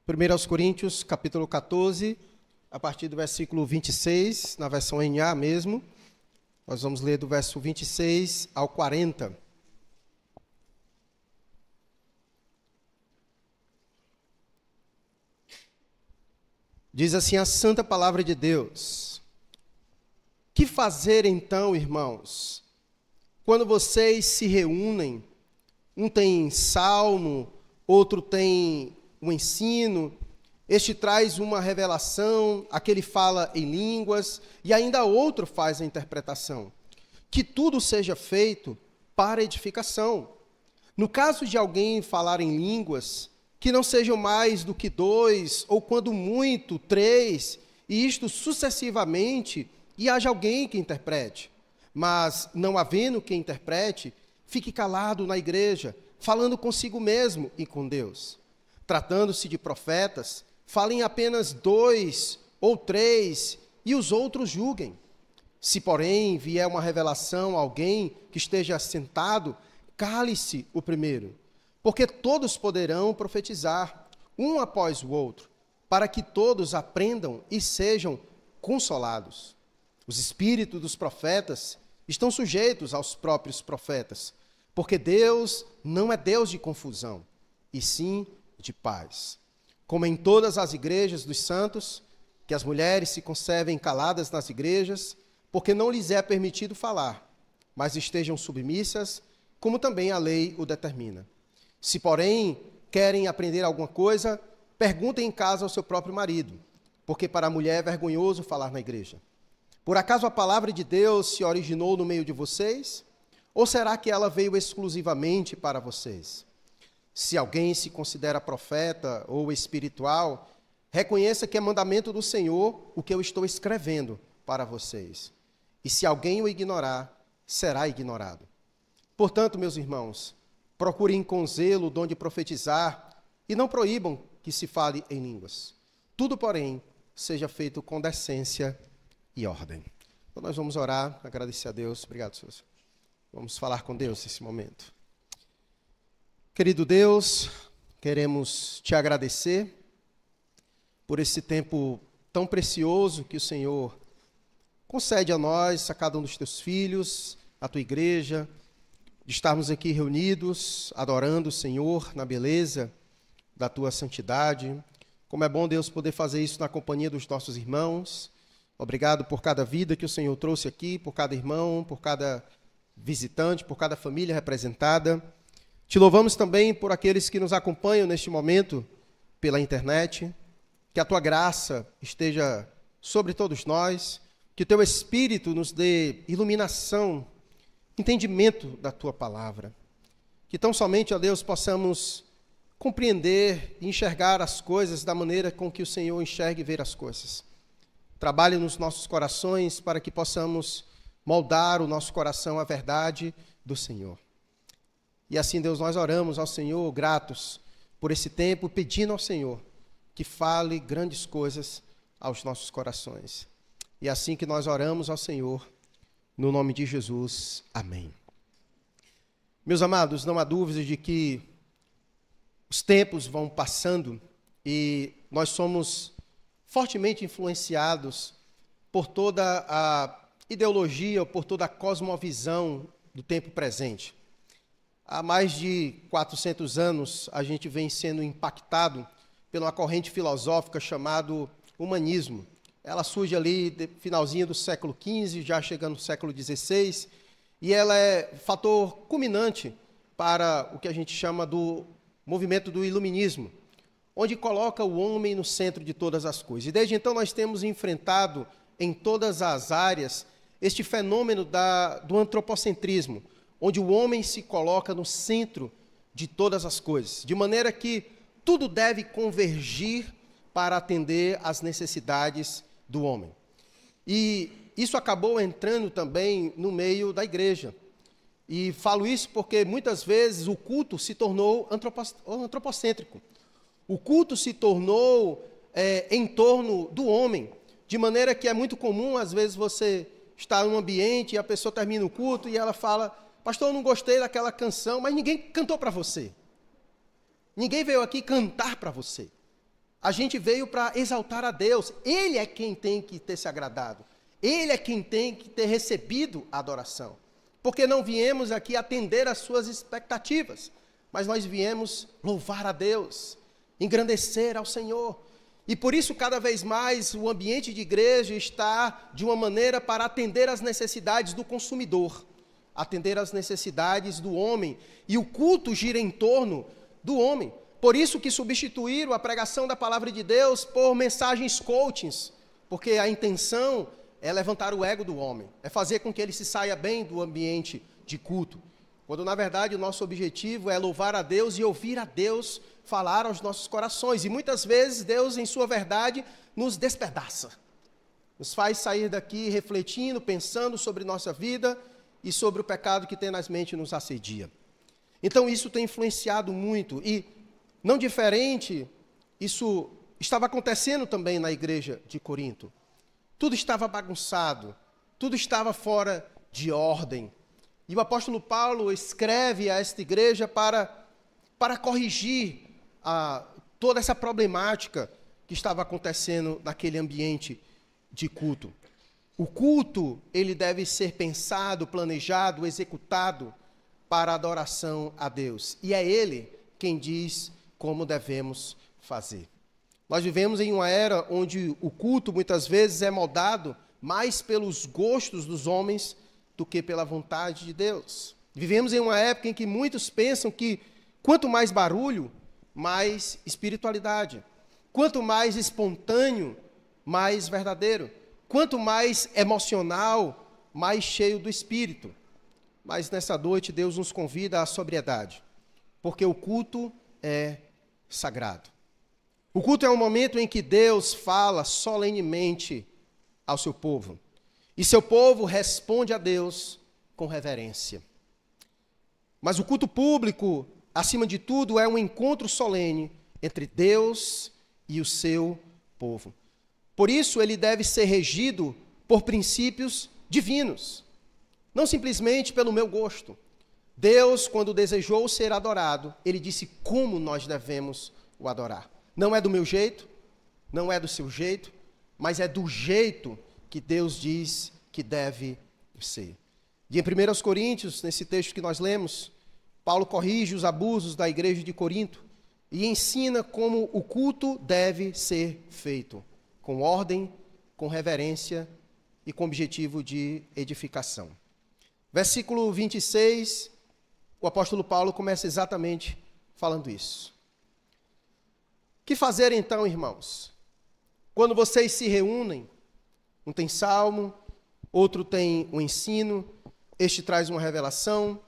1 aos Coríntios, capítulo 14, a partir do versículo 26, na versão NA mesmo. Nós vamos ler do verso 26 ao 40. Diz assim a santa palavra de Deus: que fazer então, irmãos, quando vocês se reúnem? Um tem salmo, outro tem um ensino, este traz uma revelação, aquele fala em línguas, e ainda outro faz a interpretação. Que tudo seja feito para edificação. No caso de alguém falar em línguas, que não sejam mais do que 2, ou quando muito, 3, e isto sucessivamente, e haja alguém que interprete. Mas, não havendo quem interprete, fique calado na igreja, falando consigo mesmo e com Deus. Tratando-se de profetas, falem apenas 2 ou 3, e os outros julguem. Se, porém, vier uma revelação a alguém que esteja sentado, cale-se o primeiro, porque todos poderão profetizar, um após o outro, para que todos aprendam e sejam consolados. Os espíritos dos profetas estão sujeitos aos próprios profetas, porque Deus não é Deus de confusão, e sim de paz. Como em todas as igrejas dos santos, que as mulheres se conservem caladas nas igrejas, porque não lhes é permitido falar, mas estejam submissas, como também a lei o determina. Se, porém, querem aprender alguma coisa, perguntem em casa ao seu próprio marido, porque para a mulher é vergonhoso falar na igreja. Por acaso a palavra de Deus se originou no meio de vocês? Ou será que ela veio exclusivamente para vocês? Se alguém se considera profeta ou espiritual, reconheça que é mandamento do Senhor o que eu estou escrevendo para vocês. E se alguém o ignorar, será ignorado. Portanto, meus irmãos, procurem com zelo o dom de profetizar e não proíbam que se fale em línguas. Tudo, porém, seja feito com decência e ordem. Então nós vamos orar, agradecer a Deus. Obrigado, Senhor. Vamos falar com Deus nesse momento. Querido Deus, queremos te agradecer por esse tempo tão precioso que o Senhor concede a nós, a cada um dos teus filhos, a tua igreja, de estarmos aqui reunidos, adorando o Senhor na beleza da tua santidade. Como é bom, Deus, poder fazer isso na companhia dos nossos irmãos. Obrigado por cada vida que o Senhor trouxe aqui, por cada irmão, por cada visitante, por cada família representada. Te louvamos também por aqueles que nos acompanham neste momento pela internet. Que a tua graça esteja sobre todos nós, que o teu Espírito nos dê iluminação, entendimento da tua palavra. Que tão somente, ó Deus, possamos compreender e enxergar as coisas da maneira com que o Senhor enxerga e vê as coisas. Trabalhe nos nossos corações para que possamos moldar o nosso coração à verdade do Senhor. E assim, Deus, nós oramos ao Senhor, gratos por esse tempo, pedindo ao Senhor que fale grandes coisas aos nossos corações. E assim que nós oramos ao Senhor, no nome de Jesus, amém. Meus amados, não há dúvida de que os tempos vão passando e nós somos fortemente influenciados por toda a ideologia, por toda a cosmovisão do tempo presente. Há mais de 400 anos, a gente vem sendo impactado pela uma corrente filosófica chamada humanismo. Ela surge ali no finalzinho do século XV, já chegando no século XVI, e ela é fator culminante para o que a gente chama do movimento do iluminismo, onde coloca o homem no centro de todas as coisas. E desde então nós temos enfrentado em todas as áreas este fenômeno do antropocentrismo, onde o homem se coloca no centro de todas as coisas, de maneira que tudo deve convergir para atender às necessidades do homem. E isso acabou entrando também no meio da igreja. E falo isso porque muitas vezes o culto se tornou antropocêntrico. O culto se tornou em torno do homem, de maneira que é muito comum, às vezes, você estar em um ambiente e a pessoa termina o culto e ela fala: pastor, eu não gostei daquela canção, mas ninguém cantou para você. Ninguém veio aqui cantar para você. A gente veio para exaltar a Deus. Ele é quem tem que ter se agradado. Ele é quem tem que ter recebido a adoração. Porque não viemos aqui atender às suas expectativas, mas nós viemos louvar a Deus, engrandecer ao Senhor. E por isso, cada vez mais, o ambiente de igreja está de uma maneira para atender às necessidades do consumidor, atender às necessidades do homem. E o culto gira em torno do homem. Por isso que substituíram a pregação da palavra de Deus por mensagens coachings, porque a intenção é levantar o ego do homem, é fazer com que ele se saia bem do ambiente de culto, quando na verdade o nosso objetivo é louvar a Deus e ouvir a Deus falar aos nossos corações. E muitas vezes Deus, em sua verdade, nos despedaça, nos faz sair daqui refletindo, pensando sobre nossa vida e sobre o pecado que tenazmente nos assedia. Então isso tem influenciado muito, e não diferente, isso estava acontecendo também na igreja de Corinto. Tudo estava bagunçado, tudo estava fora de ordem. E o apóstolo Paulo escreve a esta igreja para corrigir toda essa problemática que estava acontecendo naquele ambiente de culto. O culto, ele deve ser pensado, planejado, executado para a adoração a Deus. E é Ele quem diz como devemos fazer. Nós vivemos em uma era onde o culto muitas vezes é moldado mais pelos gostos dos homens do que pela vontade de Deus. Vivemos em uma época em que muitos pensam que quanto mais barulho, mais espiritualidade. Quanto mais espontâneo, mais verdadeiro. Quanto mais emocional, mais cheio do Espírito. Mas nessa noite Deus nos convida à sobriedade, porque o culto é sagrado. O culto é um momento em que Deus fala solenemente ao seu povo. E seu povo responde a Deus com reverência. Mas o culto público, acima de tudo, é um encontro solene entre Deus e o seu povo. Por isso, ele deve ser regido por princípios divinos, não simplesmente pelo meu gosto. Deus, quando desejou ser adorado, ele disse como nós devemos o adorar. Não é do meu jeito, não é do seu jeito, mas é do jeito que Deus diz que deve ser. E em 1 Coríntios, nesse texto que nós lemos, Paulo corrige os abusos da igreja de Corinto e ensina como o culto deve ser feito, com ordem, com reverência e com objetivo de edificação. Versículo 26, o apóstolo Paulo começa exatamente falando isso. Que fazer então, irmãos? Quando vocês se reúnem, um tem salmo, outro tem um ensino, este traz uma revelação,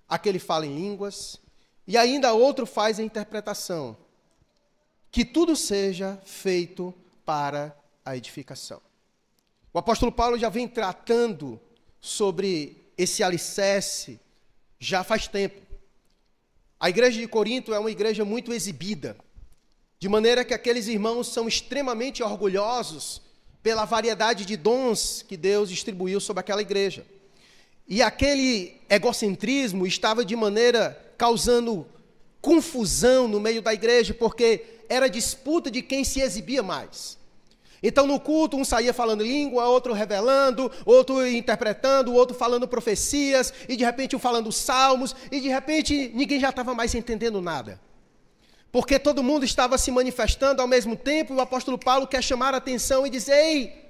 aquele fala em línguas, e ainda outro faz a interpretação. Que tudo seja feito para a edificação. O apóstolo Paulo já vem tratando sobre esse alicerce já faz tempo. A igreja de Corinto é uma igreja muito exibida, de maneira que aqueles irmãos são extremamente orgulhosos pela variedade de dons que Deus distribuiu sobre aquela igreja. E aquele egocentrismo estava de maneira causando confusão no meio da igreja, porque era disputa de quem se exibia mais. Então no culto um saía falando língua, outro revelando, outro interpretando, outro falando profecias, e de repente um falando salmos, e de repente ninguém já estava mais entendendo nada. Porque todo mundo estava se manifestando ao mesmo tempo, e o apóstolo Paulo quer chamar a atenção e dizer, ei,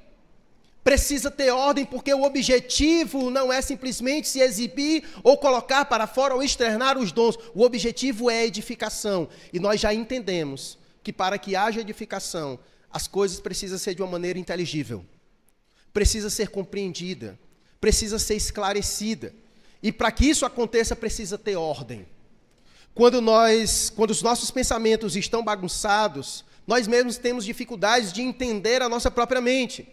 precisa ter ordem, porque o objetivo não é simplesmente se exibir ou colocar para fora ou externar os dons. O objetivo é a edificação. E nós já entendemos que para que haja edificação, as coisas precisam ser de uma maneira inteligível, precisa ser compreendida, precisa ser esclarecida. E para que isso aconteça, precisa ter ordem. Quando os nossos pensamentos estão bagunçados, nós mesmos temos dificuldades de entender a nossa própria mente.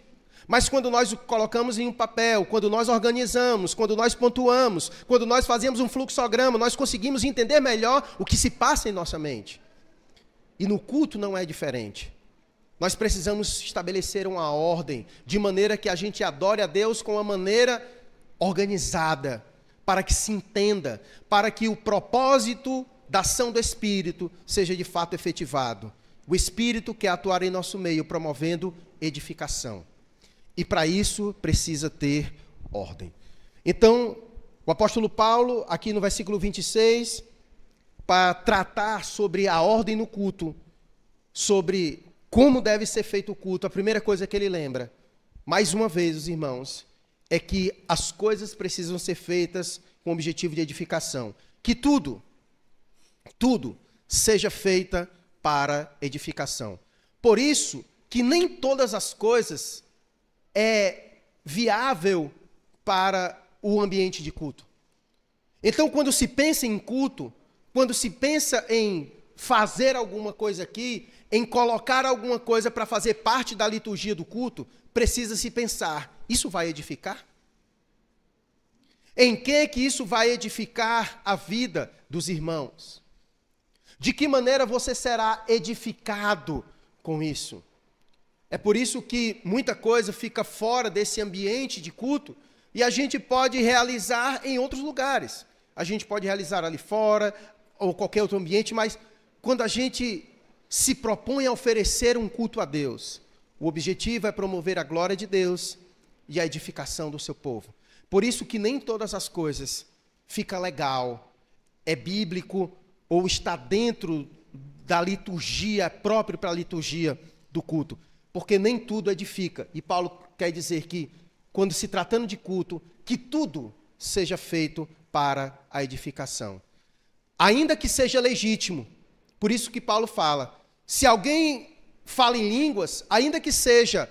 Mas quando nós o colocamos em um papel, quando nós organizamos, quando nós pontuamos, quando nós fazemos um fluxograma, nós conseguimos entender melhor o que se passa em nossa mente. E no culto não é diferente. Nós precisamos estabelecer uma ordem, de maneira que a gente adore a Deus com uma maneira organizada, para que se entenda, para que o propósito da ação do Espírito seja de fato efetivado. O Espírito quer atuar em nosso meio, promovendo edificação. E para isso precisa ter ordem. Então, o apóstolo Paulo, aqui no versículo 26, para tratar sobre a ordem no culto, sobre como deve ser feito o culto, a primeira coisa que ele lembra, mais uma vez, os irmãos, é que as coisas precisam ser feitas com o objetivo de edificação. Que tudo seja feita para edificação. Por isso que nem todas as coisas é viável para o ambiente de culto. Então, quando se pensa em culto, quando se pensa em fazer alguma coisa aqui, em colocar alguma coisa para fazer parte da liturgia do culto, precisa se pensar, isso vai edificar? Em que isso vai edificar a vida dos irmãos? De que maneira você será edificado com isso? É por isso que muita coisa fica fora desse ambiente de culto e a gente pode realizar em outros lugares. A gente pode realizar ali fora ou qualquer outro ambiente, mas quando a gente se propõe a oferecer um culto a Deus, o objetivo é promover a glória de Deus e a edificação do seu povo. Por isso que nem todas as coisas fica legal, é bíblico ou está dentro da liturgia, próprio para a liturgia do culto. Porque nem tudo edifica. E Paulo quer dizer que, quando se tratando de culto, que tudo seja feito para a edificação. Ainda que seja legítimo. Por isso que Paulo fala, se alguém fala em línguas, ainda que seja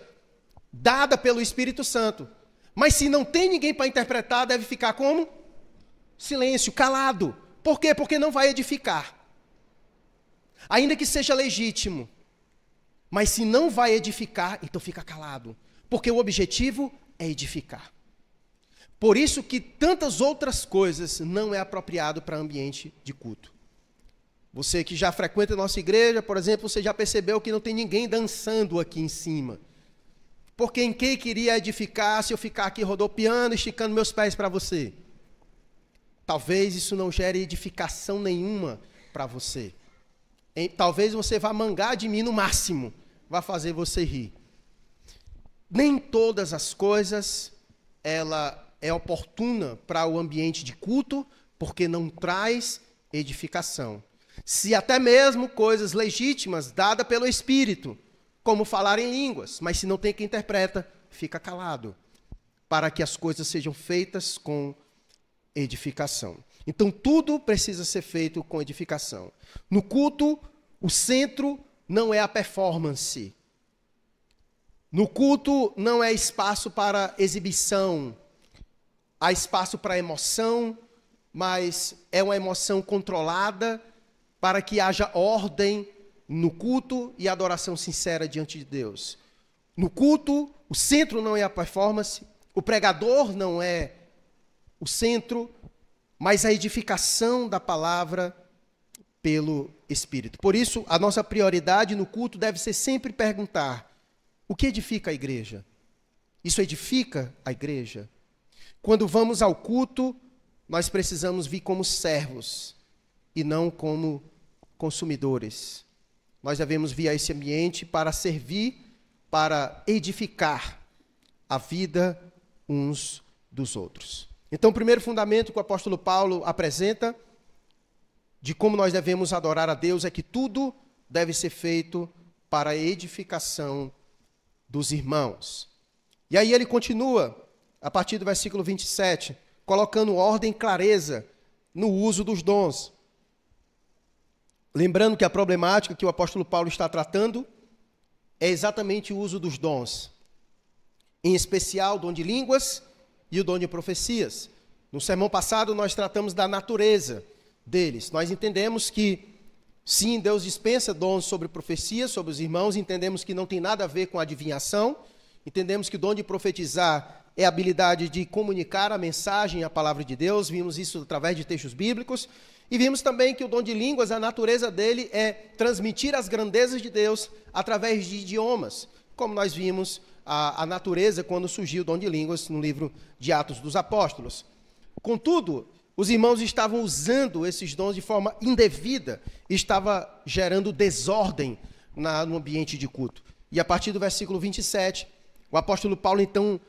dada pelo Espírito Santo, mas se não tem ninguém para interpretar, deve ficar como? Silêncio, calado. Por quê? Porque não vai edificar. Ainda que seja legítimo. Mas se não vai edificar, então fica calado. Porque o objetivo é edificar. Por isso que tantas outras coisas não é apropriado para ambiente de culto. Você que já frequenta a nossa igreja, por exemplo, você já percebeu que não tem ninguém dançando aqui em cima. Porque em quem queria edificar se eu ficar aqui rodopiando, esticando meus pés para você? Talvez isso não gere edificação nenhuma para você. Talvez você vá mangar de mim no máximo, vai fazer você rir. Nem todas as coisas ela é oportuna para o ambiente de culto, porque não traz edificação. Se até mesmo coisas legítimas dadas pelo Espírito, como falar em línguas, mas se não tem quem interpreta, fica calado, para que as coisas sejam feitas com edificação. Então, tudo precisa ser feito com edificação. No culto, o centro não é a performance. No culto, não é espaço para exibição. Há espaço para emoção, mas é uma emoção controlada para que haja ordem no culto e adoração sincera diante de Deus. No culto, o centro não é a performance, o pregador não é o centro, mas a edificação da palavra pelo Espírito. Por isso, a nossa prioridade no culto deve ser sempre perguntar: o que edifica a igreja? Isso edifica a igreja? Quando vamos ao culto, nós precisamos vir como servos e não como consumidores. Nós devemos vir a esse ambiente para servir, para edificar a vida uns dos outros. Então, o primeiro fundamento que o apóstolo Paulo apresenta de como nós devemos adorar a Deus é que tudo deve ser feito para a edificação dos irmãos. E aí ele continua, a partir do versículo 27, colocando ordem e clareza no uso dos dons. Lembrando que a problemática que o apóstolo Paulo está tratando é exatamente o uso dos dons. Em especial, o dom de línguas e o dom de profecias. No sermão passado, nós tratamos da natureza deles. Nós entendemos que, sim, Deus dispensa dons sobre profecias, sobre os irmãos. Entendemos que não tem nada a ver com adivinhação. Entendemos que o dom de profetizar é a habilidade de comunicar a mensagem, a palavra de Deus. Vimos isso através de textos bíblicos. E vimos também que o dom de línguas, a natureza dele é transmitir as grandezas de Deus através de idiomas, como nós vimos a natureza quando surgiu o dom de línguas no livro de Atos dos Apóstolos. Contudo, os irmãos estavam usando esses dons de forma indevida, estava gerando desordem no ambiente de culto. E a partir do versículo 27, o apóstolo Paulo então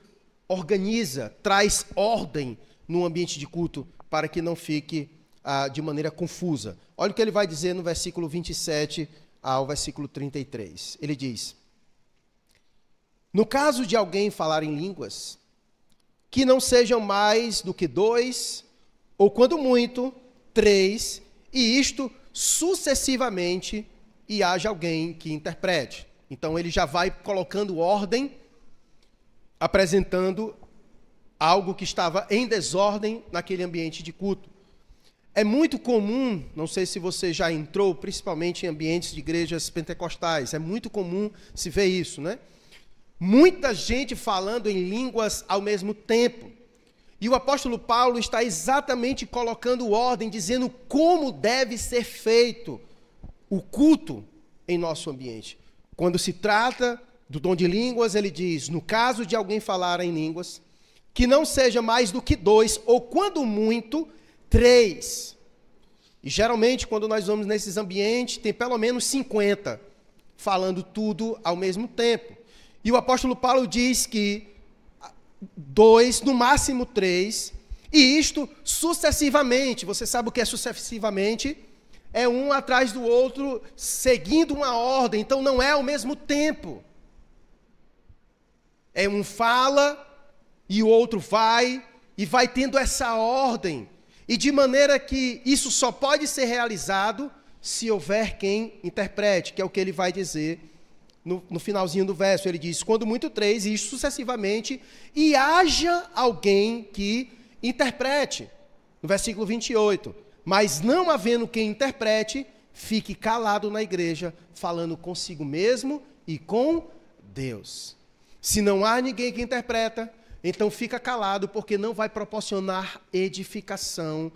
organiza, traz ordem no ambiente de culto para que não fique de maneira confusa. Olha o que ele vai dizer no versículo 27 ao versículo 33. Ele diz: no caso de alguém falar em línguas, que não sejam mais do que 2, ou quando muito, 3, e isto sucessivamente, e haja alguém que interprete. Então ele já vai colocando ordem, apresentando algo que estava em desordem naquele ambiente de culto. É muito comum, não sei se você já entrou, principalmente em ambientes de igrejas pentecostais, é muito comum se ver isso, né? Muita gente falando em línguas ao mesmo tempo. E o apóstolo Paulo está exatamente colocando ordem, dizendo como deve ser feito o culto em nosso ambiente. Quando se trata do dom de línguas, ele diz, no caso de alguém falar em línguas, que não seja mais do que 2, ou quando muito, 3. E geralmente, quando nós vamos nesses ambientes, tem pelo menos 50 falando tudo ao mesmo tempo. E o apóstolo Paulo diz que 2, no máximo 3, e isto sucessivamente. Você sabe o que é sucessivamente? É um atrás do outro, seguindo uma ordem, então não é ao mesmo tempo. É um fala e o outro vai, e vai tendo essa ordem. E de maneira que isso só pode ser realizado se houver quem interprete, que é o que ele vai dizer no finalzinho do verso. Ele diz, quando muito 3, e isto sucessivamente, e haja alguém que interprete. No versículo 28, mas não havendo quem interprete, fique calado na igreja, falando consigo mesmo e com Deus. Se não há ninguém que interpreta, então fica calado, porque não vai proporcionar edificação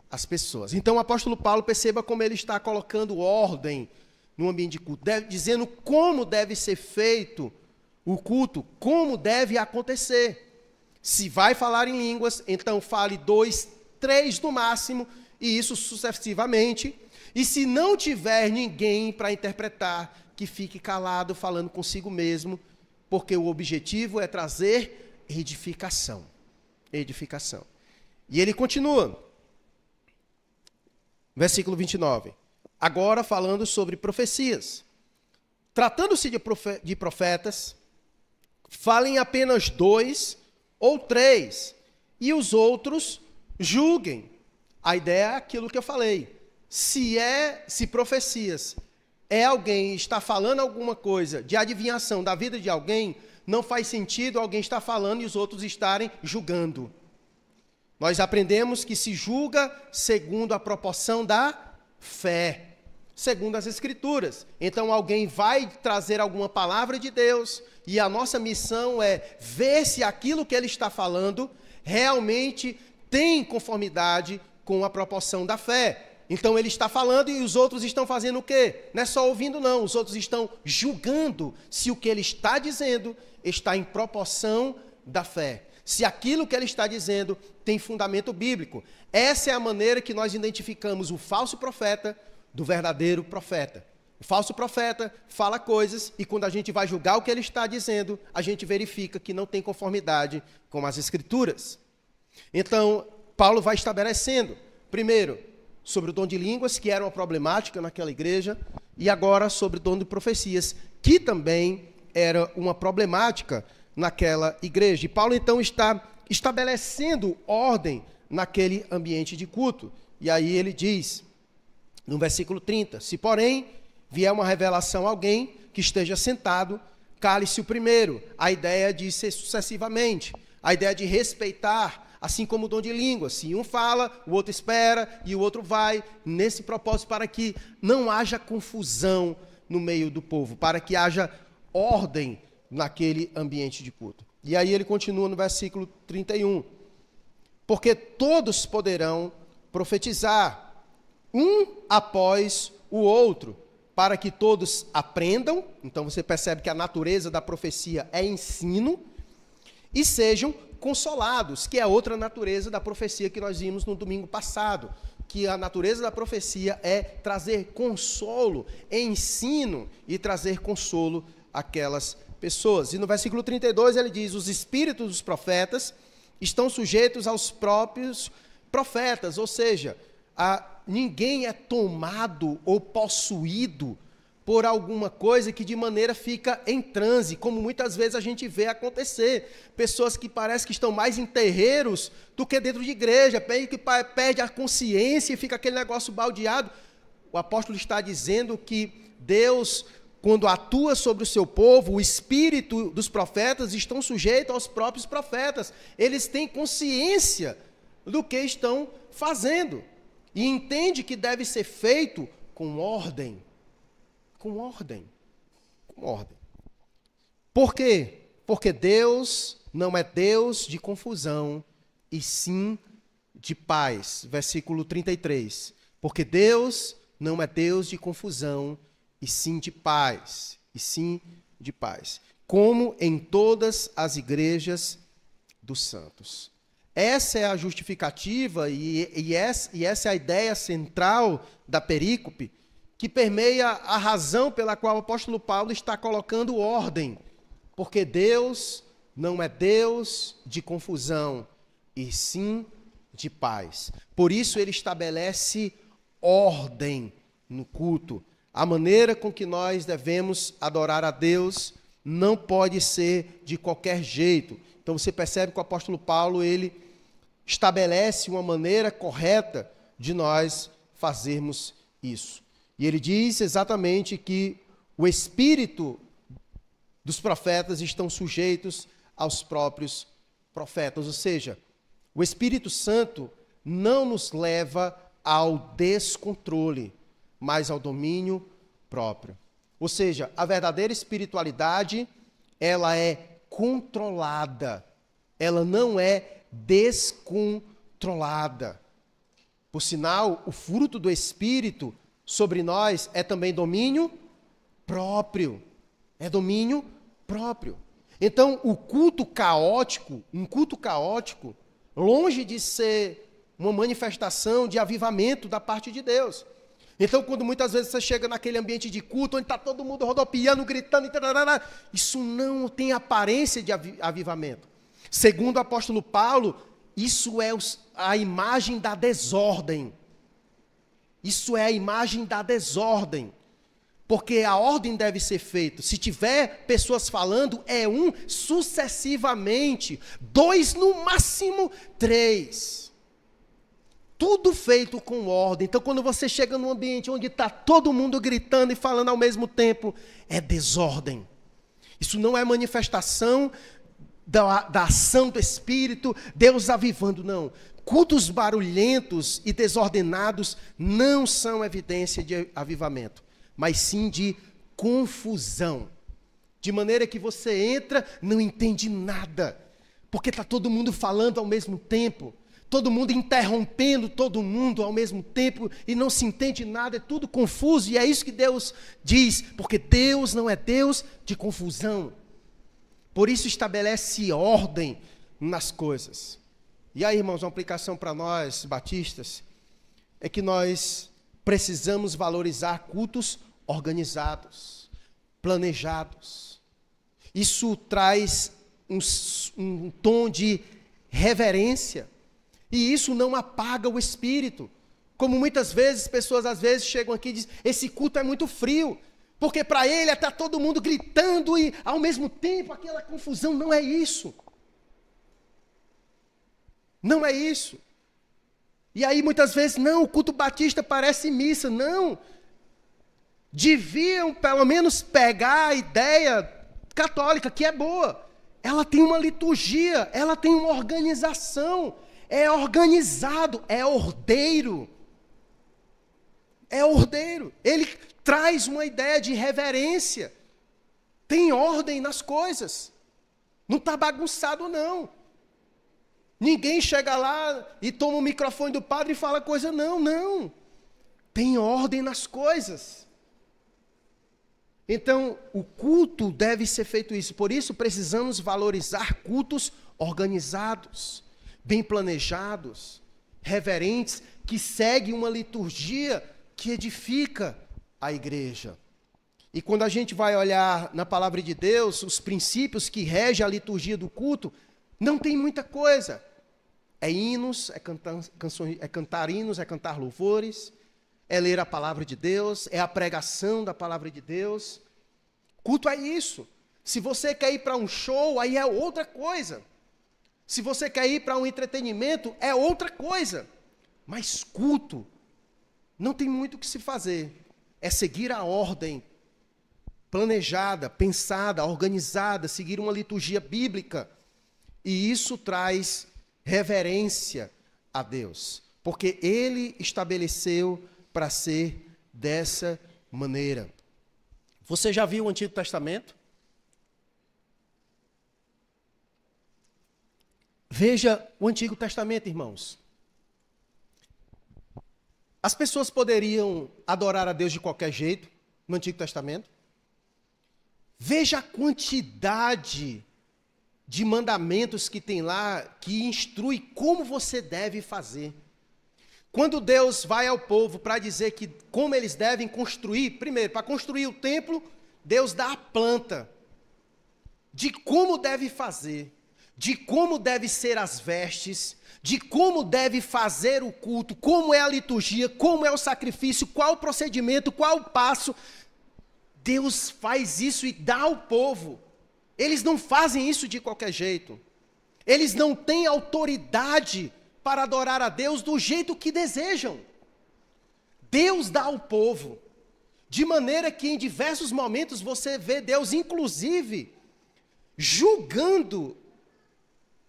às pessoas. Então o apóstolo Paulo, perceba como ele está colocando ordem no ambiente de culto, dizendo como deve ser feito o culto, como deve acontecer. Se vai falar em línguas, então fale 2, 3 no máximo, e isso sucessivamente. E se não tiver ninguém para interpretar, que fique calado, falando consigo mesmo, porque o objetivo é trazer edificação. Edificação. E ele continua. Versículo 29. Agora falando sobre profecias. Tratando-se de profetas, falem apenas 2 ou 3, e os outros julguem. A ideia é aquilo que eu falei. Se profecias alguém está falando alguma coisa de adivinhação da vida de alguém, não faz sentido alguém estar falando e os outros estarem julgando. Nós aprendemos que se julga segundo a proporção da fé, segundo as Escrituras. Então alguém vai trazer alguma palavra de Deus e a nossa missão é ver se aquilo que ele está falando realmente tem conformidade com a proporção da fé. Então ele está falando e os outros estão fazendo o quê? Não é só ouvindo não, os outros estão julgando se o que ele está dizendo está em proporção da fé. Se aquilo que ele está dizendo tem fundamento bíblico. Essa é a maneira que nós identificamos o falso profeta do verdadeiro profeta. O falso profeta fala coisas e quando a gente vai julgar o que ele está dizendo, a gente verifica que não tem conformidade com as Escrituras. Então, Paulo vai estabelecendo, primeiro, sobre o dom de línguas, que era uma problemática naquela igreja, e agora sobre o dom de profecias, que também era uma problemática naquela igreja. E Paulo, então, está estabelecendo ordem naquele ambiente de culto. E aí ele diz, no versículo 30, se, porém, vier uma revelação a alguém que esteja sentado, cale-se o primeiro. A ideia de ser sucessivamente, a ideia de respeitar, assim como o dom de língua. Se um fala, o outro espera e o outro vai, nesse propósito para que não haja confusão no meio do povo, para que haja ordem naquele ambiente de culto. E aí ele continua no versículo 31. Porque todos poderão profetizar, um após o outro, para que todos aprendam. Então você percebe que a natureza da profecia é ensino, e sejam consolados, que é outra natureza da profecia que nós vimos no domingo passado. que a natureza da profecia é trazer consolo, ensino e trazer consolo àquelas pessoas. E no versículo 32 ele diz: os espíritos dos profetas estão sujeitos aos próprios profetas, ou seja, ninguém é tomado ou possuído por alguma coisa que de maneira fica em transe, como muitas vezes a gente vê acontecer. Pessoas que parecem que estão mais em terreiros do que dentro de igreja, que perde a consciência e fica aquele negócio baldeado. O apóstolo está dizendo que Deus, quando atua sobre o seu povo, o espírito dos profetas estão sujeitos aos próprios profetas. Eles têm consciência do que estão fazendo e entende que deve ser feito com ordem. Com ordem. Com ordem. Por quê? Porque Deus não é Deus de confusão, e sim de paz. Versículo 33. Porque Deus não é Deus de confusão, e sim de paz. E sim de paz. Como em todas as igrejas dos santos. Essa é a justificativa e essa é a ideia central da perícope, que permeia a razão pela qual o apóstolo Paulo está colocando ordem. Porque Deus não é Deus de confusão, e sim de paz. Por isso ele estabelece ordem no culto. A maneira com que nós devemos adorar a Deus não pode ser de qualquer jeito. Então você percebe que o apóstolo Paulo, ele estabelece uma maneira correta de nós fazermos isso. E ele diz exatamente que o espírito dos profetas estão sujeitos aos próprios profetas. Ou seja, o Espírito Santo não nos leva ao descontrole, mas ao domínio próprio. Ou seja, a verdadeira espiritualidade, ela é controlada, ela não é descontrolada. Por sinal, o fruto do Espírito sobre nós é também domínio próprio. É domínio próprio. Então, um culto caótico, longe de ser uma manifestação de avivamento da parte de Deus. Então, quando muitas vezes você chega naquele ambiente de culto, onde está todo mundo rodopiando, gritando, isso não tem aparência de avivamento. Segundo o apóstolo Paulo, isso é a imagem da desordem. Isso é a imagem da desordem. Porque a ordem deve ser feita. Se tiver pessoas falando, é um sucessivamente, 2 no máximo 3. Tudo feito com ordem. Então, quando você chega num ambiente onde está todo mundo gritando e falando ao mesmo tempo, é desordem. Isso não é manifestação da ação do Espírito, Deus avivando, não. Cultos barulhentos e desordenados não são evidência de avivamento, mas sim de confusão. De maneira que você entra, não entende nada, porque está todo mundo falando ao mesmo tempo, todo mundo interrompendo todo mundo ao mesmo tempo, e não se entende nada, é tudo confuso, e é isso que Deus diz, porque Deus não é Deus de confusão. Por isso estabelece ordem nas coisas. E aí, irmãos, uma aplicação para nós, batistas, é que nós precisamos valorizar cultos organizados, planejados. Isso traz um tom de reverência, e isso não apaga o espírito. Como muitas vezes, pessoas às vezes chegam aqui e dizem, esse culto é muito frio, porque para ele está todo mundo gritando e ao mesmo tempo aquela confusão. Não é isso. Não é isso. E aí muitas vezes, não, o culto batista parece missa. Não. Deviam pelo menos pegar a ideia católica, que é boa. Ela tem uma liturgia, ela tem uma organização. É organizado, é ordeiro. É ordeiro. Ele traz uma ideia de reverência. Tem ordem nas coisas. Não está bagunçado, não. Ninguém chega lá e toma o microfone do padre e fala coisa, não, não. Tem ordem nas coisas. Então, o culto deve ser feito isso. Por isso, precisamos valorizar cultos organizados, bem planejados, reverentes, que segue uma liturgia que edifica a igreja. E quando a gente vai olhar na palavra de Deus, os princípios que regem a liturgia do culto, não tem muita coisa. É hinos, é cantar hinos, é cantar louvores, é ler a palavra de Deus, é a pregação da palavra de Deus. Culto é isso. Se você quer ir para um show, aí é outra coisa. Se você quer ir para um entretenimento, é outra coisa. Mas culto, não tem muito o que se fazer. É seguir a ordem planejada, pensada, organizada, seguir uma liturgia bíblica. E isso traz reverência a Deus, porque Ele estabeleceu para ser dessa maneira. Você já viu o Antigo Testamento? Veja o Antigo Testamento, irmãos. As pessoas poderiam adorar a Deus de qualquer jeito no Antigo Testamento. Veja a quantidade de mandamentos que tem lá, que instrui como você deve fazer. Quando Deus vai ao povo para dizer que como eles devem construir, primeiro, para construir o templo, Deus dá a planta de como deve fazer, de como deve ser as vestes, de como deve fazer o culto, como é a liturgia, como é o sacrifício, qual o procedimento, qual o passo. Deus faz isso e dá ao povo. Eles não fazem isso de qualquer jeito. Eles não têm autoridade para adorar a Deus do jeito que desejam. Deus dá ao povo. De maneira que em diversos momentos você vê Deus, inclusive, julgando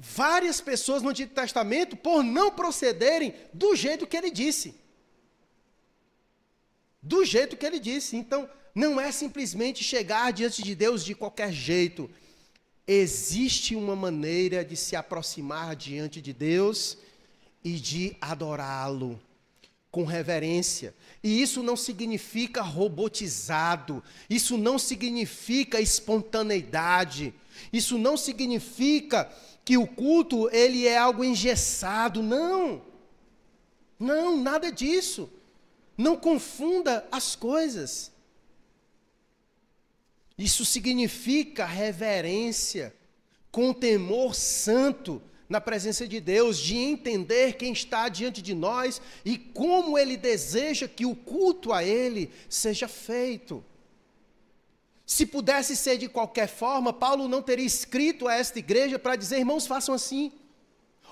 várias pessoas no Antigo Testamento por não procederem do jeito que ele disse. Do jeito que ele disse. Então, não é simplesmente chegar diante de Deus de qualquer jeito. Existe uma maneira de se aproximar diante de Deus e de adorá-lo com reverência. E isso não significa robotizado, isso não significa espontaneidade, isso não significa que o culto ele é algo engessado, não. Não, nada disso. Não confunda as coisas. Isso significa reverência, com temor santo na presença de Deus, de entender quem está diante de nós e como Ele deseja que o culto a Ele seja feito. Se pudesse ser de qualquer forma, Paulo não teria escrito a esta igreja para dizer, irmãos, façam assim,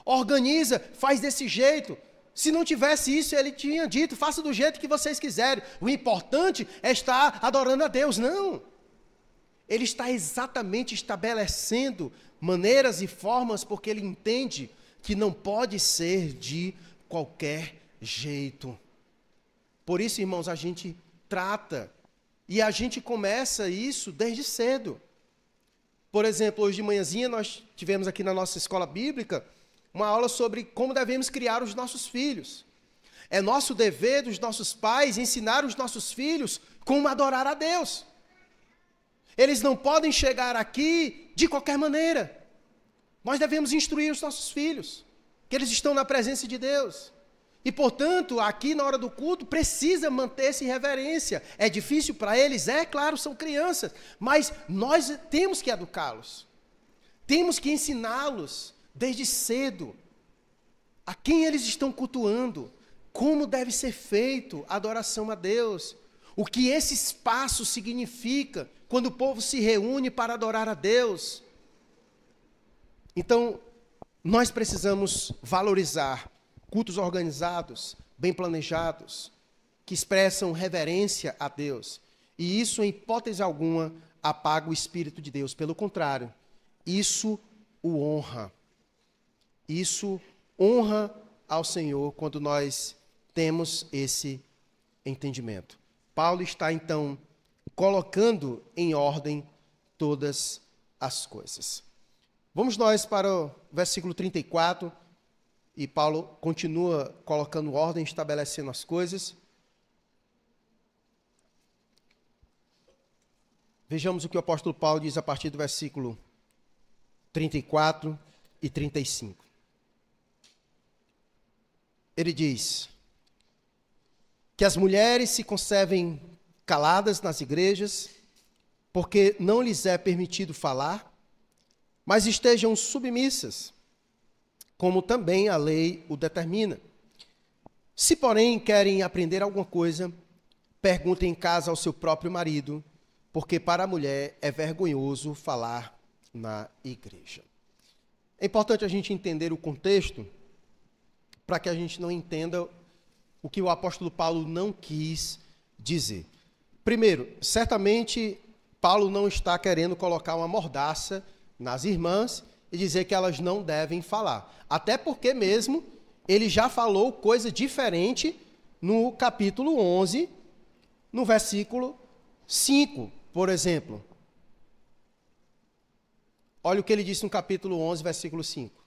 organiza, faz desse jeito. Se não tivesse isso, ele tinha dito, faça do jeito que vocês quiserem. O importante é estar adorando a Deus. Não. Ele está exatamente estabelecendo maneiras e formas porque ele entende que não pode ser de qualquer jeito. Por isso, irmãos, a gente trata e a gente começa isso desde cedo. Por exemplo, hoje de manhãzinha nós tivemos aqui na nossa escola bíblica uma aula sobre como devemos criar os nossos filhos. É nosso dever dos nossos pais ensinar os nossos filhos como adorar a Deus. Eles não podem chegar aqui de qualquer maneira. Nós devemos instruir os nossos filhos, que eles estão na presença de Deus. E, portanto, aqui na hora do culto, precisa manter-se reverência. É difícil para eles? É, claro, são crianças. Mas nós temos que educá-los. Temos que ensiná-los desde cedo a quem eles estão cultuando, como deve ser feito a adoração a Deus, o que esse espaço significa quando o povo se reúne para adorar a Deus. Então, nós precisamos valorizar cultos organizados, bem planejados, que expressam reverência a Deus. E isso, em hipótese alguma, apaga o Espírito de Deus. Pelo contrário, isso o honra. Isso honra ao Senhor quando nós temos esse entendimento. Paulo está, então, colocando em ordem todas as coisas. Vamos nós para o versículo 34, e Paulo continua colocando ordem, estabelecendo as coisas. Vejamos o que o apóstolo Paulo diz a partir do versículo 34 e 35. Ele diz: que as mulheres se conservem caladas nas igrejas, porque não lhes é permitido falar, mas estejam submissas, como também a lei o determina. Se, porém, querem aprender alguma coisa, perguntem em casa ao seu próprio marido, porque para a mulher é vergonhoso falar na igreja. É importante a gente entender o contexto, para que a gente não entenda o que o apóstolo Paulo não quis dizer. Primeiro, certamente Paulo não está querendo colocar uma mordaça nas irmãs e dizer que elas não devem falar. Até porque mesmo ele já falou coisa diferente no capítulo 11, no versículo 5, por exemplo. Olha o que ele disse no capítulo 11, versículo 5.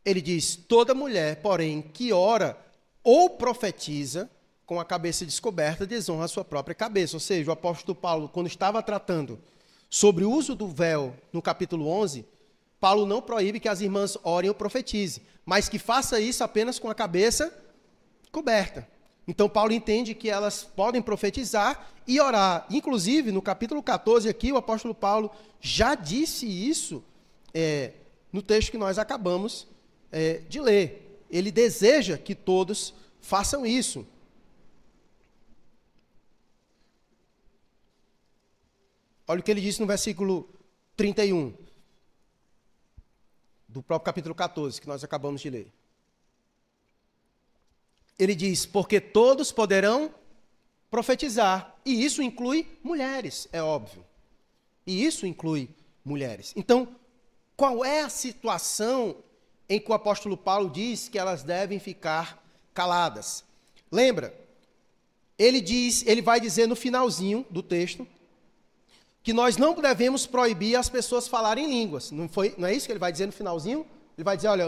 Ele diz: toda mulher, porém, que ora ou profetiza com a cabeça descoberta, desonra a sua própria cabeça. Ou seja, o apóstolo Paulo, quando estava tratando sobre o uso do véu no capítulo 11, Paulo não proíbe que as irmãs orem ou profetizem, mas que faça isso apenas com a cabeça coberta. Então, Paulo entende que elas podem profetizar e orar. Inclusive, no capítulo 14 aqui, o apóstolo Paulo já disse isso no texto que nós acabamos de ler. Ele deseja que todos façam isso. Olha o que ele disse no versículo 31, do próprio capítulo 14, que nós acabamos de ler. Ele diz: porque todos poderão profetizar. E isso inclui mulheres, é óbvio. E isso inclui mulheres. Então, qual é a situação em que o apóstolo Paulo diz que elas devem ficar caladas? Lembra? Ele vai dizer no finalzinho do texto que nós não devemos proibir as pessoas falarem línguas. Não é isso que ele vai dizer no finalzinho? Ele vai dizer: olha,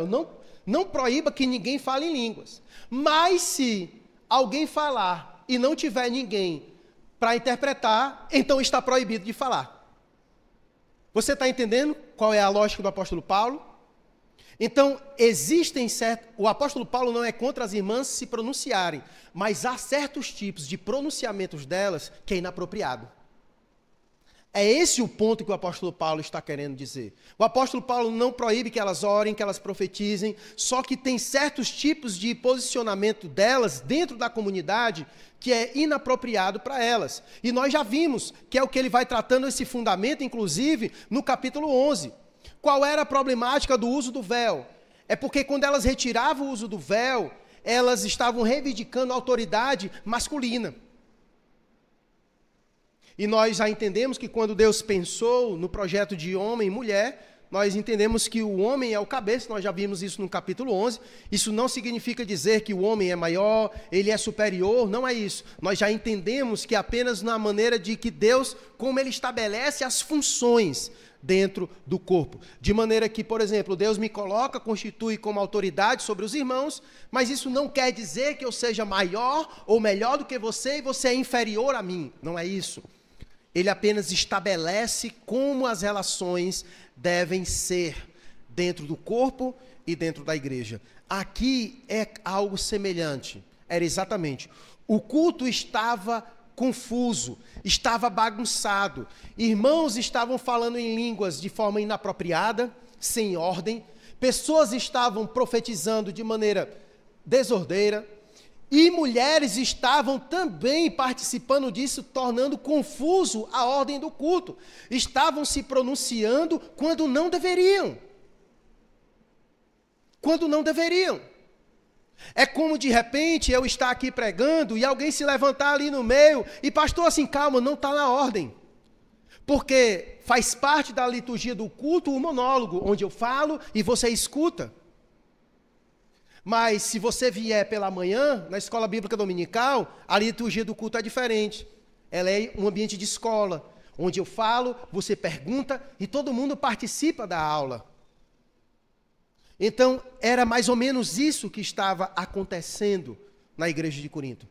não proíba que ninguém fale em línguas. Mas se alguém falar e não tiver ninguém para interpretar, então está proibido de falar. Você está entendendo qual é a lógica do apóstolo Paulo? Então, o apóstolo Paulo não é contra as irmãs se pronunciarem, mas há certos tipos de pronunciamentos delas que é inapropriado. É esse o ponto que o apóstolo Paulo está querendo dizer. O apóstolo Paulo não proíbe que elas orem, que elas profetizem, só que tem certos tipos de posicionamento delas dentro da comunidade que é inapropriado para elas. E nós já vimos que é o que ele vai tratando esse fundamento, inclusive, no capítulo 11. Qual era a problemática do uso do véu? É porque quando elas retiravam o uso do véu, elas estavam reivindicando a autoridade masculina. E nós já entendemos que quando Deus pensou no projeto de homem e mulher, nós entendemos que o homem é o cabeça, nós já vimos isso no capítulo 11. Isso não significa dizer que o homem é maior, ele é superior, não é isso. Nós já entendemos que apenas na maneira de que Deus, como ele estabelece as funções dentro do corpo. De maneira que, por exemplo, Deus me constitui como autoridade sobre os irmãos, mas isso não quer dizer que eu seja maior ou melhor do que você e você é inferior a mim. Não é isso. Ele apenas estabelece como as relações devem ser dentro do corpo e dentro da igreja. Aqui é algo semelhante. Era exatamente. O culto estava confuso, estava bagunçado. Irmãos estavam falando em línguas de forma inapropriada, sem ordem. Pessoas estavam profetizando de maneira desordeira. E mulheres estavam também participando disso, tornando confuso a ordem do culto. Estavam se pronunciando quando não deveriam. Quando não deveriam. É como, de repente, eu estar aqui pregando e alguém se levantar ali no meio e, pastor, assim, calma, não está na ordem. Porque faz parte da liturgia do culto o monólogo, onde eu falo e você escuta. Mas se você vier pela manhã, na escola bíblica dominical, a liturgia do culto é diferente. Ela é um ambiente de escola, onde eu falo, você pergunta e todo mundo participa da aula. Então, era mais ou menos isso que estava acontecendo na igreja de Corinto.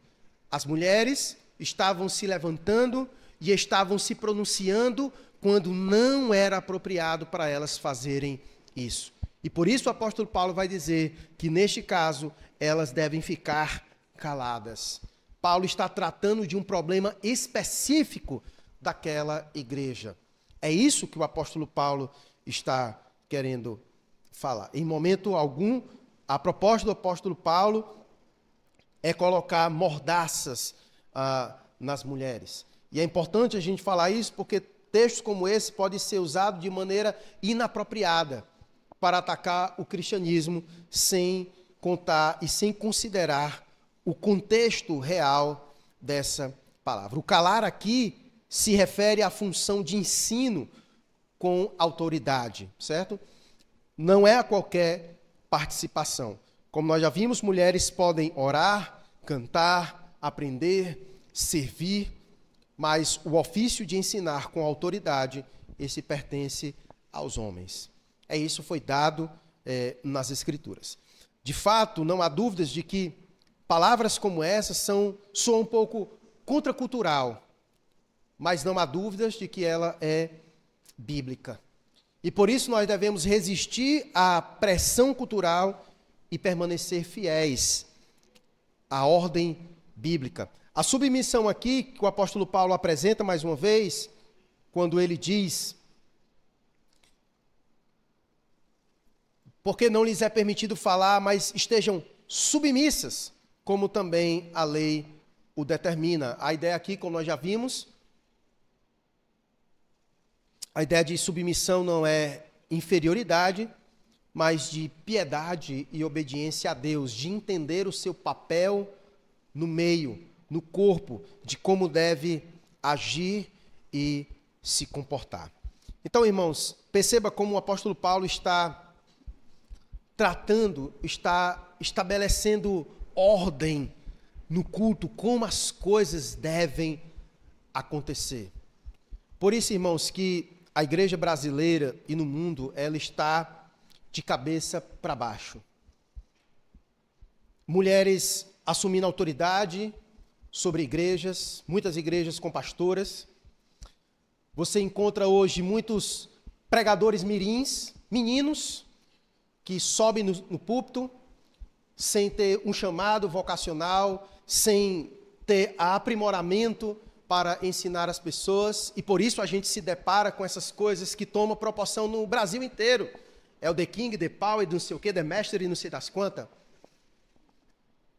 As mulheres estavam se levantando e estavam se pronunciando quando não era apropriado para elas fazerem isso. E por isso o apóstolo Paulo vai dizer que, neste caso, elas devem ficar caladas. Paulo está tratando de um problema específico daquela igreja. É isso que o apóstolo Paulo está querendo falar. Em momento algum, a proposta do apóstolo Paulo é colocar mordaças nas mulheres. E é importante a gente falar isso porque textos como esse podem ser usados de maneira inapropriada para atacar o cristianismo sem contar e sem considerar o contexto real dessa palavra. O calar aqui se refere à função de ensino com autoridade, certo? Não é a qualquer participação. Como nós já vimos, mulheres podem orar, cantar, aprender, servir, mas o ofício de ensinar com autoridade, esse pertence aos homens. Isso foi dado nas Escrituras. De fato, não há dúvidas de que palavras como essas soam um pouco contracultural, mas não há dúvidas de que ela é bíblica. E por isso nós devemos resistir à pressão cultural e permanecer fiéis à ordem bíblica. A submissão aqui, que o apóstolo Paulo apresenta mais uma vez, quando ele diz: porque não lhes é permitido falar, mas estejam submissas, como também a lei o determina. A ideia aqui, como nós já vimos, a ideia de submissão não é inferioridade, mas de piedade e obediência a Deus, de entender o seu papel no meio, no corpo, de como deve agir e se comportar. Então, irmãos, perceba como o apóstolo Paulo está estabelecendo ordem no culto, como as coisas devem acontecer. Por isso, irmãos, que a igreja brasileira e no mundo, ela está de cabeça para baixo. Mulheres assumindo autoridade sobre igrejas, muitas igrejas com pastoras. Você encontra hoje muitos pregadores mirins, meninos, que sobem no púlpito sem ter um chamado vocacional, sem ter aprimoramento para ensinar as pessoas, e por isso a gente se depara com essas coisas que tomam proporção no Brasil inteiro. É o The King, The Power, não sei o quê, The Master e não sei das quantas.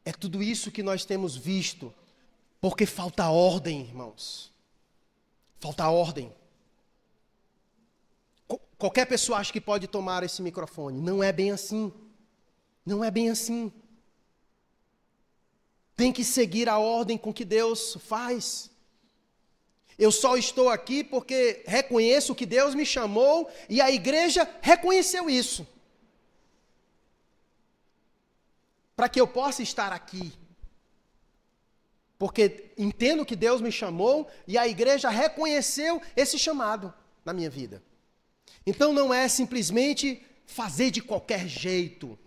É tudo isso que nós temos visto, porque falta ordem, irmãos. Falta ordem. Qualquer pessoa acha que pode tomar esse microfone. Não é bem assim. Não é bem assim. Tem que seguir a ordem com que Deus faz. Eu só estou aqui porque reconheço que Deus me chamou e a igreja reconheceu isso. Para que eu possa estar aqui. Porque entendo que Deus me chamou e a igreja reconheceu esse chamado na minha vida. Então não é simplesmente fazer de qualquer jeito,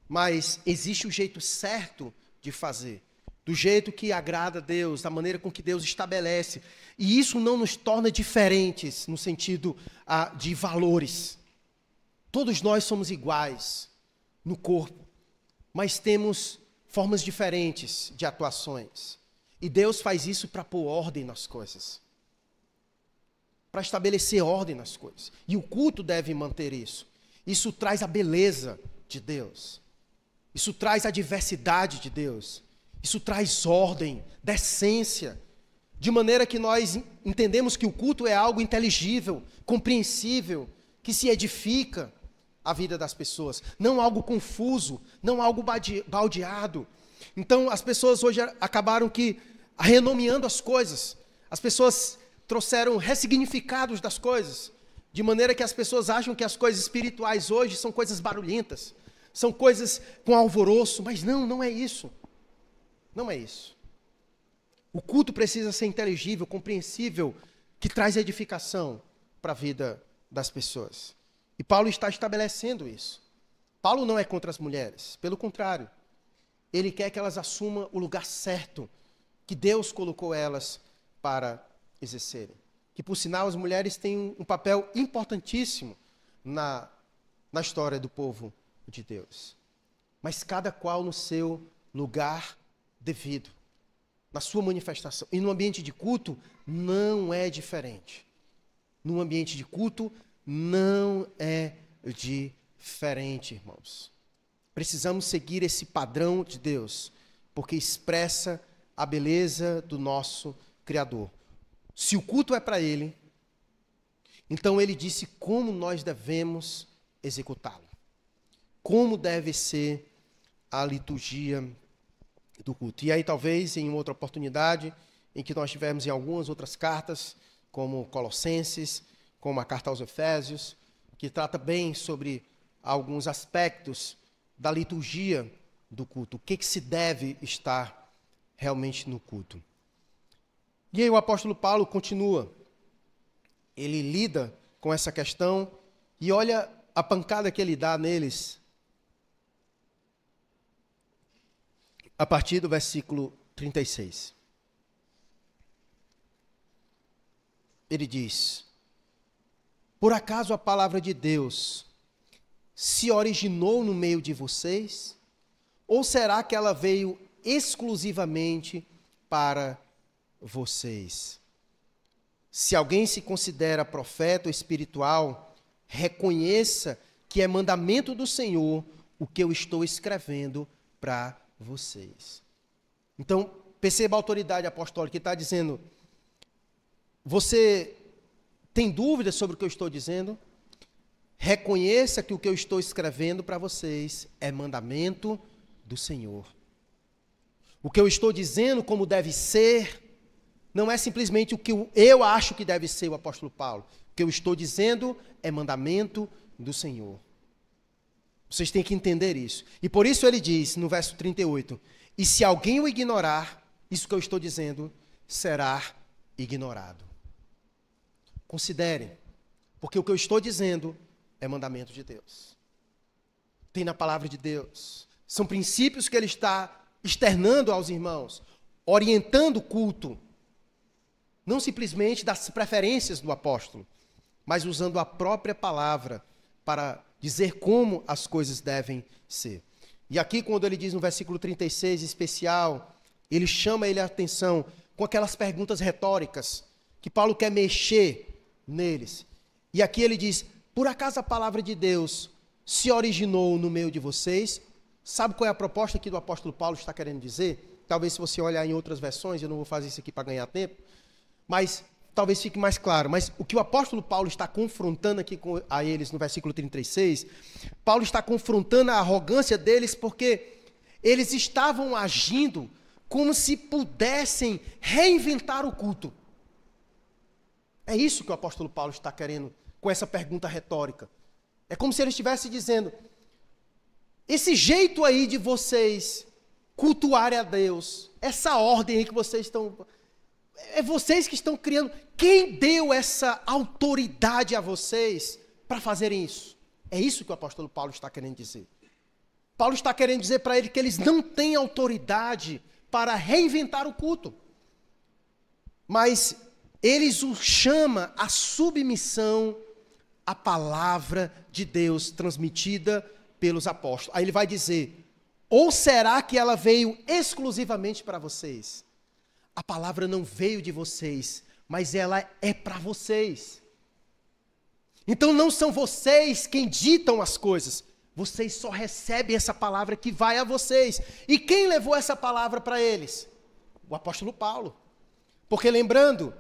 mas existe o jeito certo de fazer, do jeito que agrada a Deus, da maneira com que Deus estabelece. E isso não nos torna diferentes no sentido de valores. Todos nós somos iguais no corpo, mas temos formas diferentes de atuações. E Deus faz isso para pôr ordem nas coisas. Para estabelecer ordem nas coisas. E o culto deve manter isso. Isso traz a beleza de Deus. Isso traz a diversidade de Deus. Isso traz ordem, decência. De maneira que nós entendemos que o culto é algo inteligível, compreensível, que se edifica a vida das pessoas. Não algo confuso, não algo baldeado. Então as pessoas hoje acabaram renomeando as coisas. As pessoas trouxeram ressignificados das coisas, de maneira que as pessoas acham que as coisas espirituais hoje são coisas barulhentas, são coisas com alvoroço, mas não é isso. Não é isso. O culto precisa ser inteligível, compreensível, que traz edificação para a vida das pessoas. E Paulo está estabelecendo isso. Paulo não é contra as mulheres, pelo contrário. Ele quer que elas assumam o lugar certo, que Deus colocou elas para exercerem. Que, por sinal, as mulheres têm um papel importantíssimo na história do povo de Deus. Mas cada qual no seu lugar devido, na sua manifestação. E no ambiente de culto não é diferente. No ambiente de culto não é diferente, irmãos. Precisamos seguir esse padrão de Deus, porque expressa a beleza do nosso Criador. Se o culto é para Ele, então Ele disse como nós devemos executá-lo. Como deve ser a liturgia do culto. E aí talvez em outra oportunidade, em que nós tivermos em algumas outras cartas, como Colossenses, como a carta aos Efésios, que trata bem sobre alguns aspectos da liturgia do culto. O que se deve estar realmente no culto. E aí o apóstolo Paulo continua. Ele lida com essa questão e olha a pancada que ele dá neles. A partir do versículo 36. Ele diz: por acaso a palavra de Deus se originou no meio de vocês? Ou será que ela veio exclusivamente para vocês? Se alguém se considera profeta ou espiritual, reconheça que é mandamento do Senhor o que eu estou escrevendo para vocês. Então, perceba a autoridade apostólica que está dizendo: você tem dúvidas sobre o que eu estou dizendo? Reconheça que o que eu estou escrevendo para vocês é mandamento do Senhor. O que eu estou dizendo como deve ser, não é simplesmente o que eu acho que deve ser, o apóstolo Paulo. O que eu estou dizendo é mandamento do Senhor. Vocês têm que entender isso. E por isso ele diz, no verso 38, e se alguém o ignorar, isso que eu estou dizendo será ignorado. Considerem, porque o que eu estou dizendo é mandamento de Deus. Tem na palavra de Deus. São princípios que ele está externando aos irmãos, orientando o culto, não simplesmente das preferências do apóstolo, mas usando a própria palavra para dizer como as coisas devem ser. E aqui, quando ele diz no versículo 36, especial, ele chama a atenção com aquelas perguntas retóricas que Paulo quer mexer neles. E aqui ele diz: por acaso a palavra de Deus se originou no meio de vocês? Sabe qual é a proposta que o apóstolo Paulo está querendo dizer? Talvez se você olhar em outras versões, eu não vou fazer isso aqui para ganhar tempo, mas talvez fique mais claro. Mas o que o apóstolo Paulo está confrontando aqui a eles no versículo 36, Paulo está confrontando a arrogância deles porque eles estavam agindo como se pudessem reinventar o culto. É isso que o apóstolo Paulo está querendo com essa pergunta retórica. É como se ele estivesse dizendo: esse jeito aí de vocês cultuarem a Deus, essa ordem aí que vocês estão... É vocês que estão criando. Quem deu essa autoridade a vocês para fazerem isso? É isso que o apóstolo Paulo está querendo dizer. Paulo está querendo dizer para ele que eles não têm autoridade para reinventar o culto. Mas eles o chama a submissão à palavra de Deus transmitida pelos apóstolos. Aí ele vai dizer: ou será que ela veio exclusivamente para vocês? A palavra não veio de vocês, mas ela é para vocês. Então não são vocês quem ditam as coisas, vocês só recebem essa palavra que vai a vocês. E quem levou essa palavra para eles? O apóstolo Paulo. Porque lembrando,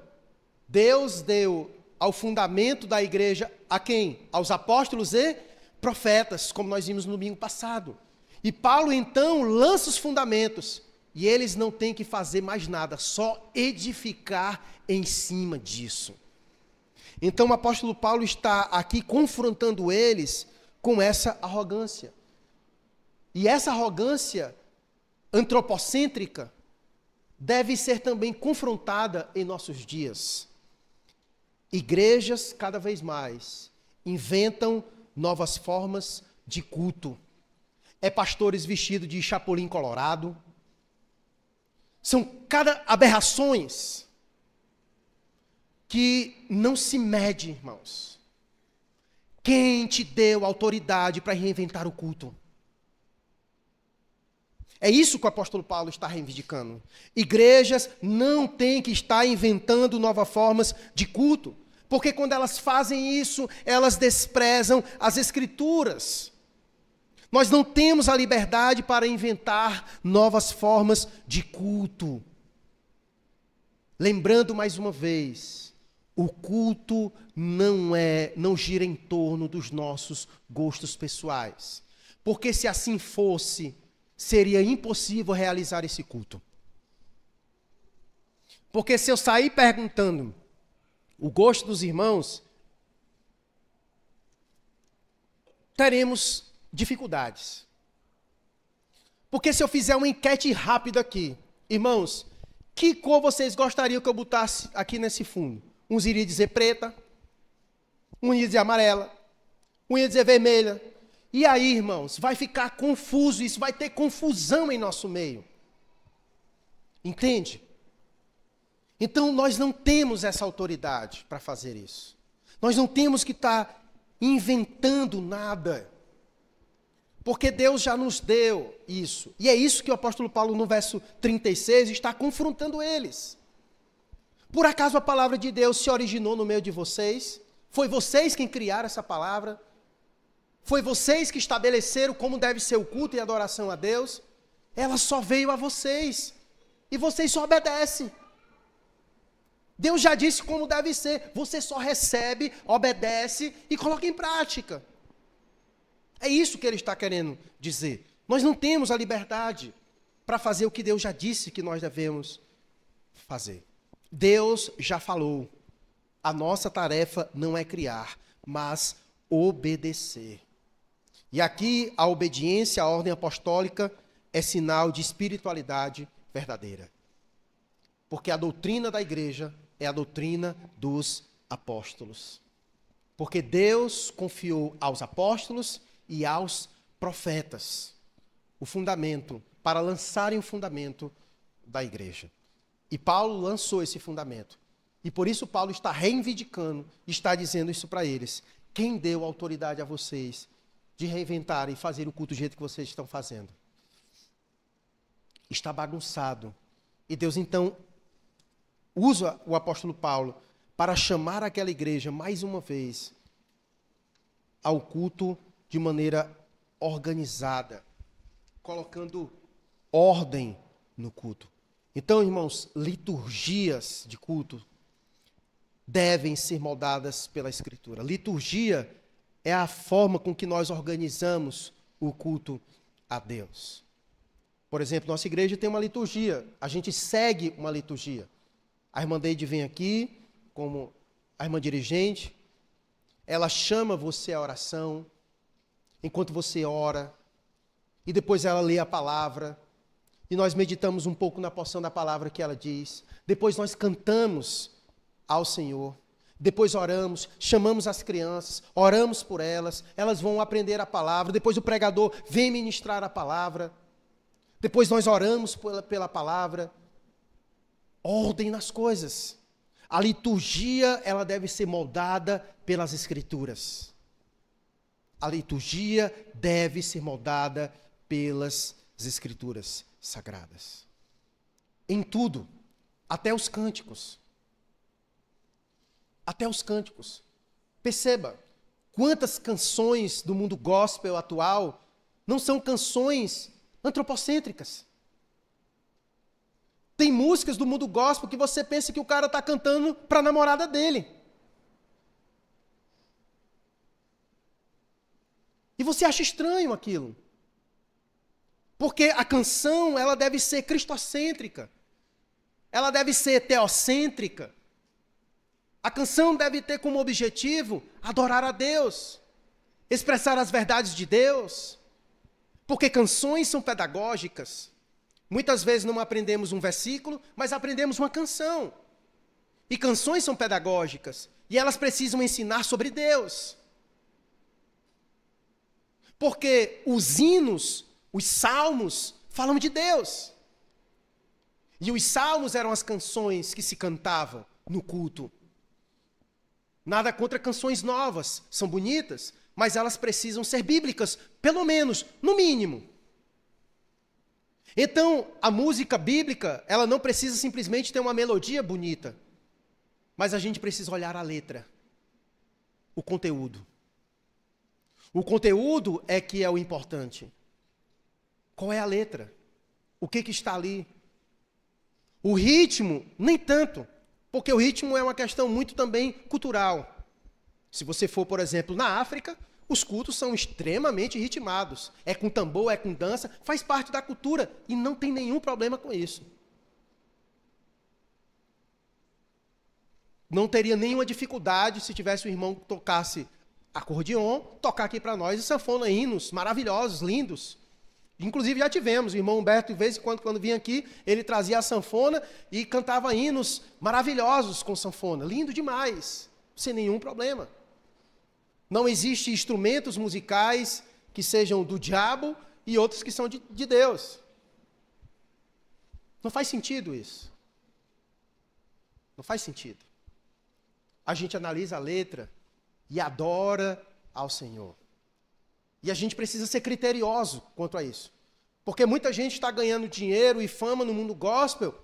Deus deu ao fundamento da igreja a quem? Aos apóstolos e profetas, como nós vimos no domingo passado. E Paulo então lança os fundamentos. E eles não têm que fazer mais nada, só edificar em cima disso. Então o apóstolo Paulo está aqui confrontando eles com essa arrogância. E essa arrogância antropocêntrica deve ser também confrontada em nossos dias. Igrejas, cada vez mais, inventam novas formas de culto. É pastores vestidos de chapolim colorado. São cada aberrações que não se mede, irmãos. Quem te deu autoridade para reinventar o culto? É isso que o apóstolo Paulo está reivindicando. Igrejas não têm que estar inventando novas formas de culto, porque quando elas fazem isso, elas desprezam as Escrituras. Nós não temos a liberdade para inventar novas formas de culto. Lembrando mais uma vez, o culto não gira em torno dos nossos gostos pessoais. Porque se assim fosse, seria impossível realizar esse culto. Porque se eu sair perguntando o gosto dos irmãos, teremos dificuldades. Porque se eu fizer uma enquete rápida aqui, irmãos, que cor vocês gostariam que eu botasse aqui nesse fundo? Uns iriam dizer preta, um ia dizer amarela, um ia dizer vermelha. E aí, irmãos, vai ficar confuso, isso vai ter confusão em nosso meio. Entende? Então, nós não temos essa autoridade para fazer isso. Nós não temos que estar inventando nada. Porque Deus já nos deu isso. E é isso que o apóstolo Paulo, no verso 36, está confrontando eles. Por acaso a palavra de Deus se originou no meio de vocês? Foi vocês quem criaram essa palavra? Foi vocês que estabeleceram como deve ser o culto e a adoração a Deus? Ela só veio a vocês. E vocês só obedecem. Deus já disse como deve ser. Você só recebe, obedece e coloca em prática. É isso que ele está querendo dizer. Nós não temos a liberdade para fazer o que Deus já disse que nós devemos fazer. Deus já falou. A nossa tarefa não é criar, mas obedecer. E aqui a obediência à ordem apostólica é sinal de espiritualidade verdadeira. Porque a doutrina da igreja é a doutrina dos apóstolos. Porque Deus confiou aos apóstolos e aos profetas o fundamento, para lançarem o fundamento da igreja. E Paulo lançou esse fundamento. E por isso Paulo está reivindicando, está dizendo isso para eles. Quem deu autoridade a vocês de reinventar e fazer o culto do jeito que vocês estão fazendo? Está bagunçado. E Deus então usa o apóstolo Paulo para chamar aquela igreja mais uma vez ao culto de maneira organizada, colocando ordem no culto. Então, irmãos, liturgias de culto devem ser moldadas pela Escritura. Liturgia é a forma com que nós organizamos o culto a Deus. Por exemplo, nossa igreja tem uma liturgia, a gente segue uma liturgia. A irmã Deide vem aqui, como a irmã dirigente, ela chama você à oração, enquanto você ora, e depois ela lê a palavra, e nós meditamos um pouco na porção da palavra que ela diz, depois nós cantamos ao Senhor, depois oramos, chamamos as crianças, oramos por elas, elas vão aprender a palavra, depois o pregador vem ministrar a palavra, depois nós oramos pela palavra. Ordem nas coisas. A liturgia, ela deve ser moldada pelas Escrituras. A liturgia deve ser moldada pelas Escrituras sagradas. Em tudo, até os cânticos. Até os cânticos. Perceba, quantas canções do mundo gospel atual não são canções antropocêntricas. Tem músicas do mundo gospel que você pensa que o cara está cantando para a namorada dele. E você acha estranho aquilo. Porque a canção, ela deve ser cristocêntrica. Ela deve ser teocêntrica. A canção deve ter como objetivo adorar a Deus, expressar as verdades de Deus. Porque canções são pedagógicas. Muitas vezes não aprendemos um versículo, mas aprendemos uma canção. E canções são pedagógicas. E elas precisam ensinar sobre Deus. Porque os hinos, os salmos, falam de Deus. E os salmos eram as canções que se cantavam no culto. Nada contra canções novas, são bonitas, mas elas precisam ser bíblicas, pelo menos, no mínimo. Então, a música bíblica, ela não precisa simplesmente ter uma melodia bonita, mas a gente precisa olhar a letra, o conteúdo. O conteúdo é que é o importante. Qual é a letra? O que está ali? O ritmo, nem tanto, porque o ritmo é uma questão muito também cultural. Se você for, por exemplo, na África, os cultos são extremamente ritmados. É com tambor, é com dança, faz parte da cultura e não tem nenhum problema com isso. Não teria nenhuma dificuldade se tivesse um irmão que tocasse acordeon, tocar aqui para nós e sanfona, hinos maravilhosos, lindos. Inclusive já tivemos, o irmão Humberto, de vez em quando vinha aqui, ele trazia a sanfona e cantava hinos maravilhosos com sanfona. Lindo demais, sem nenhum problema. Não existem instrumentos musicais que sejam do diabo e outros que são de Deus. Não faz sentido isso. Não faz sentido. A gente analisa a letra e adora ao Senhor. E a gente precisa ser criterioso quanto a isso. Porque muita gente está ganhando dinheiro e fama no mundo gospel.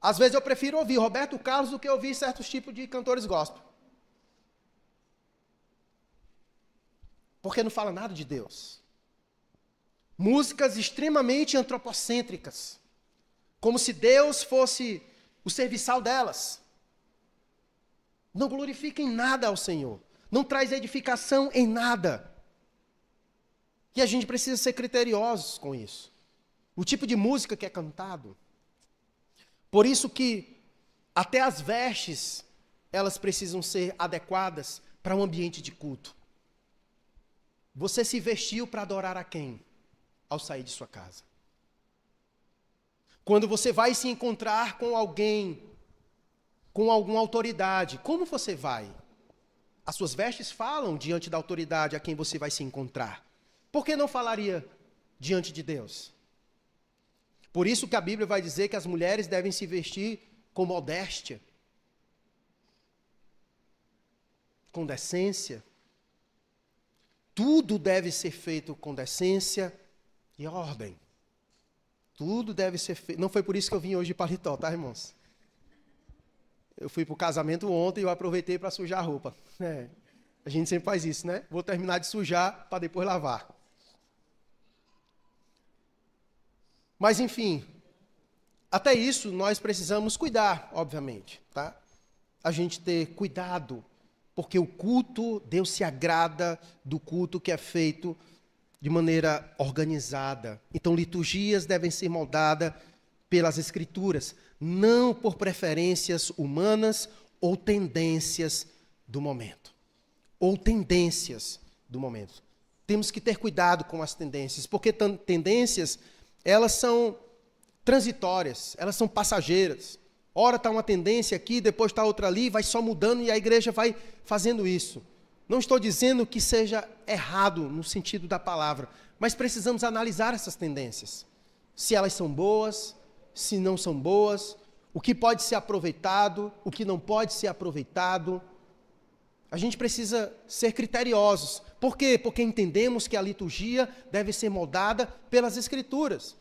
Às vezes eu prefiro ouvir Roberto Carlos do que ouvir certos tipos de cantores gospel. Porque não fala nada de Deus. Músicas extremamente antropocêntricas. Como se Deus fosse o serviçal delas. Não glorifica em nada ao Senhor. Não traz edificação em nada. E a gente precisa ser criteriosos com isso. O tipo de música que é cantado. Por isso que até as vestes, elas precisam ser adequadas para um ambiente de culto. Você se vestiu para adorar a quem? Ao sair de sua casa. Quando você vai se encontrar com alguém, com alguma autoridade, como você vai? As suas vestes falam diante da autoridade a quem você vai se encontrar. Por que não falaria diante de Deus? Por isso que a Bíblia vai dizer que as mulheres devem se vestir com modéstia, com decência. Tudo deve ser feito com decência e ordem. Tudo deve ser feito. Não foi por isso que eu vim hoje de paletó, tá, irmãos? Eu fui para o casamento ontem e eu aproveitei para sujar a roupa. A gente sempre faz isso, né? Vou terminar de sujar para depois lavar. Mas, enfim, até isso nós precisamos cuidar, obviamente, tá? A gente ter cuidado, porque o culto, Deus se agrada do culto que é feito de maneira organizada. Então, liturgias devem ser moldadas pelas Escrituras, não por preferências humanas ou tendências do momento. Ou tendências do momento. Temos que ter cuidado com as tendências, porque tendências, elas são transitórias, elas são passageiras. Ora está uma tendência aqui, depois está outra ali, vai só mudando e a igreja vai fazendo isso. Não estou dizendo que seja errado no sentido da palavra, mas precisamos analisar essas tendências. Se elas são boas, se não são boas, o que pode ser aproveitado, o que não pode ser aproveitado. A gente precisa ser criteriosos. Por quê? Porque entendemos que a liturgia deve ser moldada pelas Escrituras,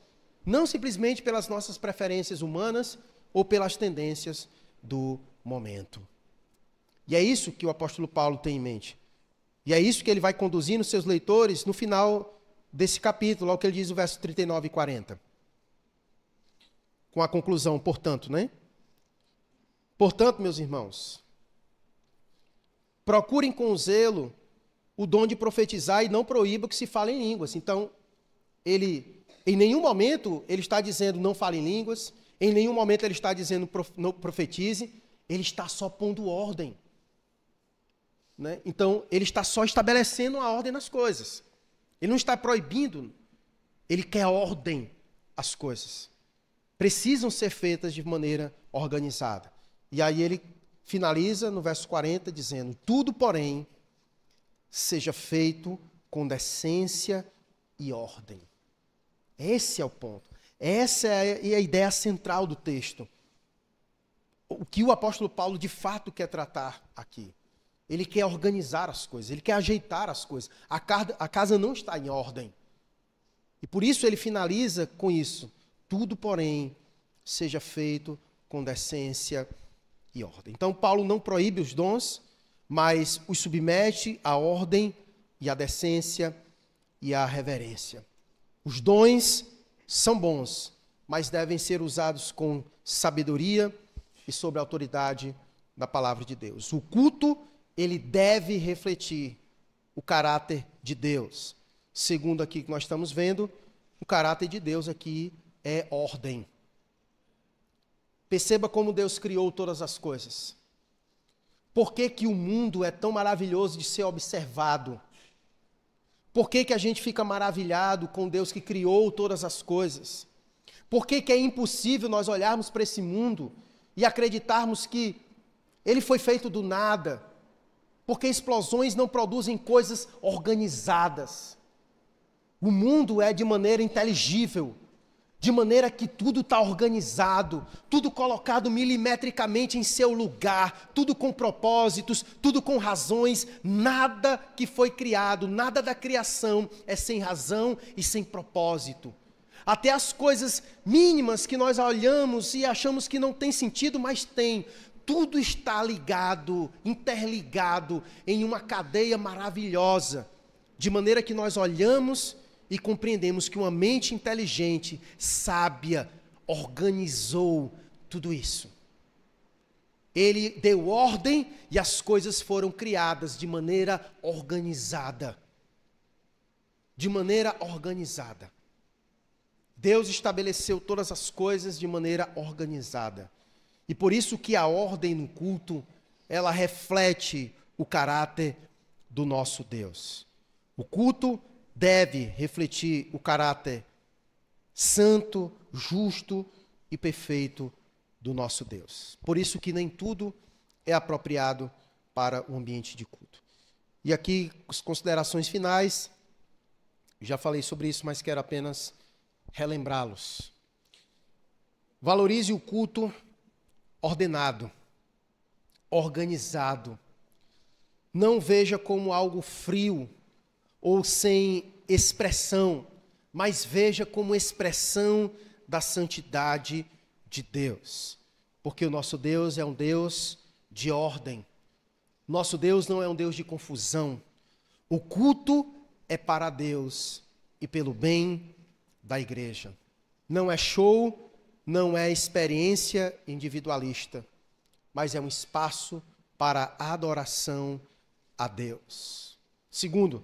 não simplesmente pelas nossas preferências humanas ou pelas tendências do momento. E é isso que o apóstolo Paulo tem em mente. E é isso que ele vai conduzindo seus leitores no final desse capítulo, ao que ele diz no verso 39 e 40. Com a conclusão, portanto, né? Portanto, meus irmãos, procurem com zelo o dom de profetizar e não proíba que se fale em línguas. Então, ele, em nenhum momento, ele está dizendo não fale em línguas, em nenhum momento ele está dizendo não profetize, ele está só pondo ordem. Né? Então, ele está só estabelecendo a ordem nas coisas. Ele não está proibindo, ele quer ordem às coisas. Precisam ser feitas de maneira organizada. E aí ele finaliza no verso 40 dizendo: tudo, porém, seja feito com decência e ordem. Esse é o ponto. Essa é a ideia central do texto. o que o apóstolo Paulo de fato quer tratar aqui. Ele quer organizar as coisas, ele quer ajeitar as coisas. A casa não está em ordem. E por isso ele finaliza com isso. Tudo, porém, seja feito com decência e ordem. Então, Paulo não proíbe os dons, mas os submete à ordem e à decência e à reverência. Os dons são bons, mas devem ser usados com sabedoria e sob a autoridade da palavra de Deus. O culto, ele deve refletir o caráter de Deus. Segundo aqui que nós estamos vendo, o caráter de Deus aqui é ordem. Perceba como Deus criou todas as coisas. Por que que o mundo é tão maravilhoso de ser observado? Por que que a gente fica maravilhado com Deus que criou todas as coisas? Por que que é impossível nós olharmos para esse mundo e acreditarmos que ele foi feito do nada? Porque explosões não produzem coisas organizadas. O mundo é de maneira inteligível, de maneira que tudo está organizado, tudo colocado milimetricamente em seu lugar, tudo com propósitos, tudo com razões. Nada que foi criado, nada da criação é sem razão e sem propósito. Até as coisas mínimas que nós olhamos e achamos que não tem sentido, mas tem. Tudo está ligado, interligado em uma cadeia maravilhosa, de maneira que nós olhamos e compreendemos que uma mente inteligente, sábia, organizou tudo isso. Ele deu ordem e as coisas foram criadas de maneira organizada. De maneira organizada. Deus estabeleceu todas as coisas de maneira organizada. E por isso que a ordem no culto, ela reflete o caráter do nosso Deus. O culto deve refletir o caráter santo, justo e perfeito do nosso Deus. Por isso que nem tudo é apropriado para o ambiente de culto. E aqui, as considerações finais, já falei sobre isso, mas quero apenas relembrá-los. Valorize o culto ordenado, organizado. Não veja como algo frio ou sem expressão, mas veja como expressão da santidade de Deus. Porque o nosso Deus é um Deus de ordem. Nosso Deus não é um Deus de confusão. O culto é para Deus e pelo bem da igreja. Não é show, não é experiência individualista, mas é um espaço para a adoração a Deus. Segundo,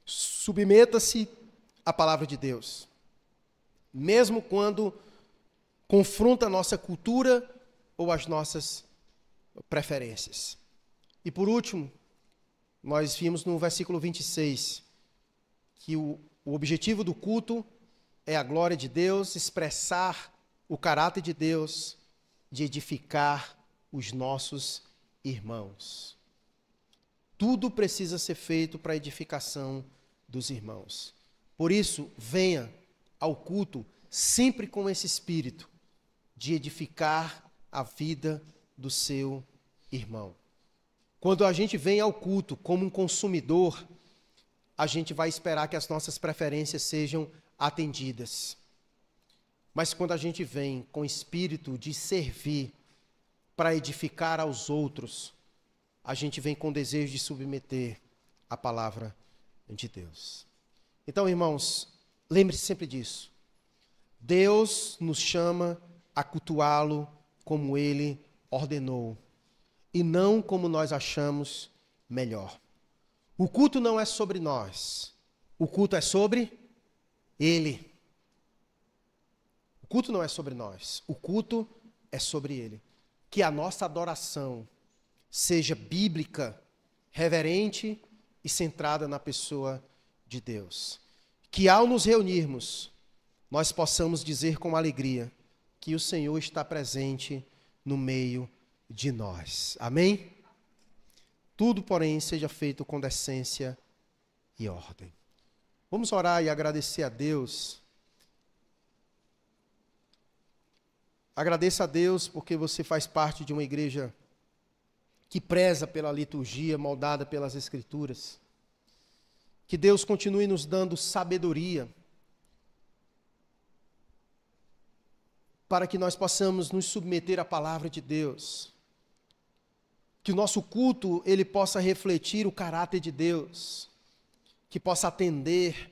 submeta-se à palavra de Deus, mesmo quando confronta a nossa cultura ou as nossas preferências. E por último, nós vimos no versículo 26 que o objetivo do culto é a glória de Deus, expressar o caráter de Deus, de edificar os nossos irmãos. Tudo precisa ser feito para a edificação dos irmãos. Por isso, venha ao culto sempre com esse espírito de edificar a vida do seu irmão. Quando a gente vem ao culto como um consumidor, a gente vai esperar que as nossas preferências sejam atendidas. Mas quando a gente vem com espírito de servir para edificar aos outros, a gente vem com desejo de submeter a palavra de Deus. Então, irmãos, lembre-se sempre disso. Deus nos chama a cultuá-lo como Ele ordenou, e não como nós achamos melhor. O culto não é sobre nós, o culto é sobre Ele. O culto não é sobre nós, o culto é sobre Ele. Que a nossa adoração seja bíblica, reverente e centrada na pessoa de Deus. Que ao nos reunirmos, nós possamos dizer com alegria que o Senhor está presente no meio de nós. Amém? Tudo, porém, seja feito com decência e ordem. Vamos orar e agradecer a Deus Agradeça a Deus porque você faz parte de uma igreja que preza pela liturgia moldada pelas Escrituras. Que Deus continue nos dando sabedoria para que nós possamos nos submeter à palavra de Deus. Que o nosso culto ele possa refletir o caráter de Deus, que possa atender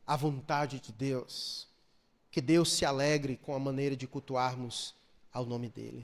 à vontade de Deus. Que Deus se alegre com a maneira de cultuarmos ao nome dele.